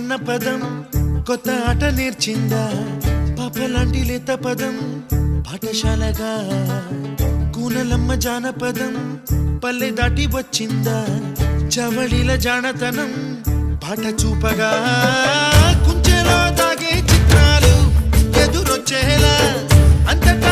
అన్న పదం కొత్త ఆట నేర్చిందా పాపలాంటి లేత పదం పాఠశాలగా కూనలమ్మ జానపదం పల్లె దాటి వచ్చిందా చవళిల జానతనం పాట చూపగా కుంచెలో దాగే చిత్రాలు ఎదురొచ్చేలా అంతటా